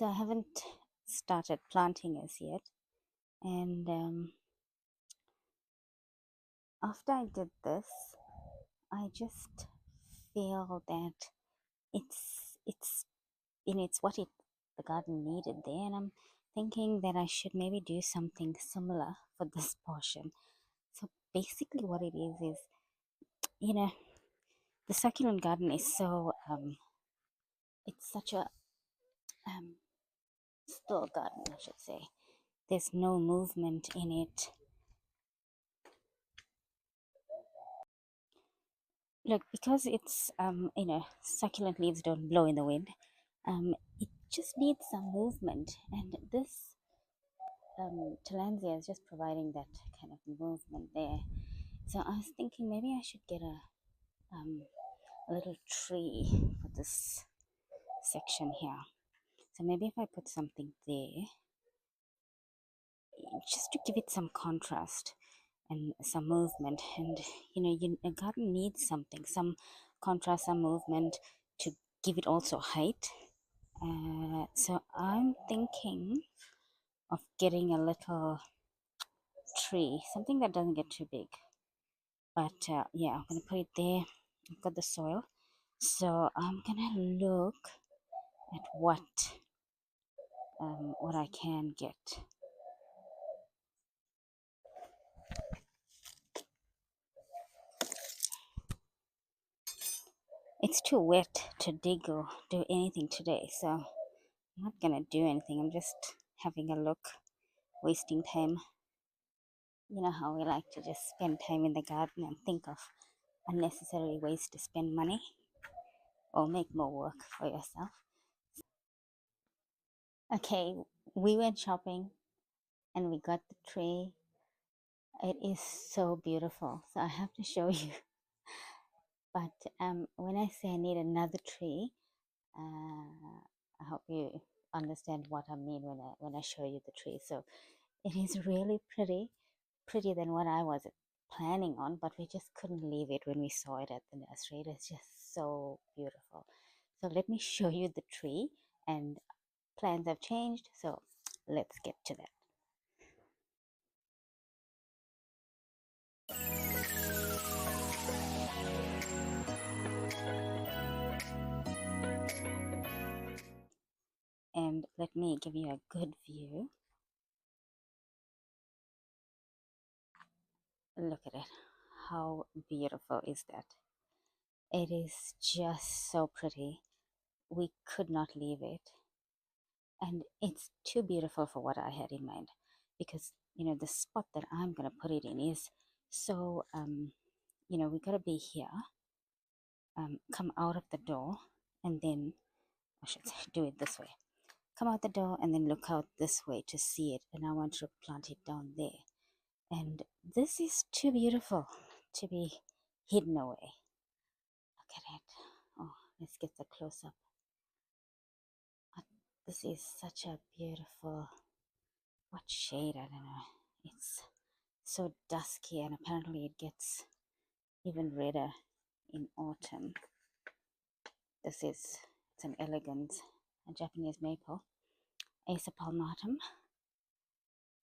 So I haven't started planting as yet, and after I did this, I just feel that it's it's what the garden needed there, and I'm thinking that I should maybe do something similar for this portion. So basically, what it is you know the succulent garden is so it's such a um still garden, I should say. There's no movement in it. Look, because it's succulent leaves don't blow in the wind. It just needs some movement, and this Tillandsia is just providing that kind of movement there. So I was thinking maybe I should get a little tree for this section here. So maybe if I put something there, just to give it some contrast and some movement. And a garden needs something, some contrast, some movement to give it also height. So I'm thinking of getting a little tree, something that doesn't get too big. But yeah, I'm gonna put it there. I've got the soil, so I'm gonna look at what I can get. It's too wet to dig or do anything today, so I'm not gonna do anything. I'm just having a look, wasting time. You know how we like to just spend time in the garden and think of unnecessary ways to spend money or make more work for yourself. Okay, we went shopping and we got the tree. It is so beautiful. So I have to show you. But when I say I need another tree, I hope you understand what I mean when I show you the tree. So it is really pretty, prettier than what I was planning on, but we just couldn't leave it when we saw it at the nursery. It is just so beautiful. So let me show you the tree, and plans have changed, so let's get to that. And let me give you a good view. Look at it. How beautiful is that? It is just so pretty. We could not leave it. And it's too beautiful for what I had in mind, because the spot that I'm going to put it in is so we got to be here, come out of the door, and then I should say do it this way. Come out the door and then look out this way to see it, and I want to plant it down there. And this is too beautiful to be hidden away. Look at it. Oh, let's get the close up. This is such a beautiful, what shade? I don't know. It's so dusky, and apparently it gets even redder in autumn. It's an elegant, a Japanese maple, Acer palmatum,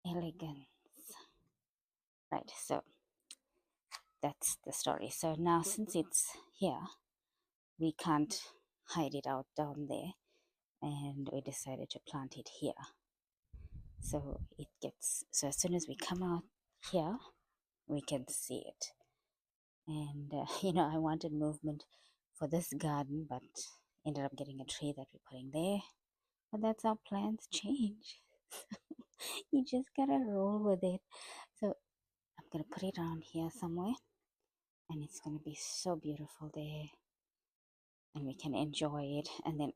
elegance. Right, so that's the story. So now, since it's here, we can't hide it out down there, and we decided to plant it here. So so as soon as we come out here, we can see it. And I wanted movement for this garden, but ended up getting a tree that we're putting there. But that's how plans change. You just gotta roll with it. So I'm gonna put it around here somewhere, and it's gonna be so beautiful there, and we can enjoy it. And then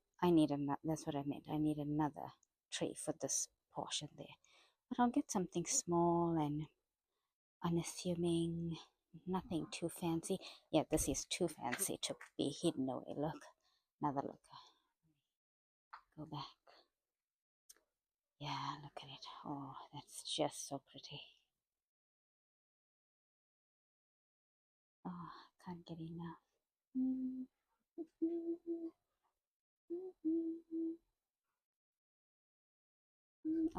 that's what I meant. I need another tree for this portion there. But I'll get something small and unassuming, nothing too fancy. Yeah, this is too fancy to be hidden away. Look, another look. Go back. Yeah, look at it. Oh, that's just so pretty. Oh, can't get enough.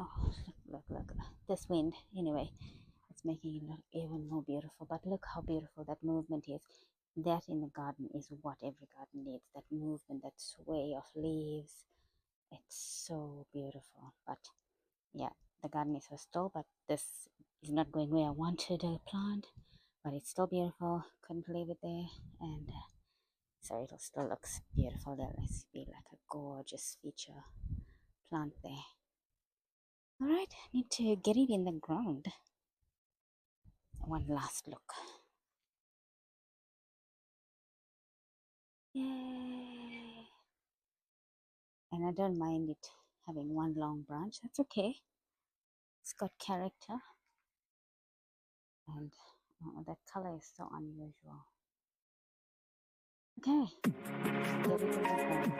Oh, look. This wind, anyway, it's making it look even more beautiful. But look how beautiful that movement is. That in the garden is what every garden needs. That movement, that sway of leaves. It's so beautiful. But yeah, the garden is so still, but this is not going where I wanted a plant. But it's still beautiful. Couldn't leave it there. And so it'll still looks beautiful. There let's be like a gorgeous feature plant there. All right, need to get it in the ground. One last look. Yay! And I don't mind it having one long branch. That's okay. It's got character. And that color is so unusual. Okay, get it in the ground.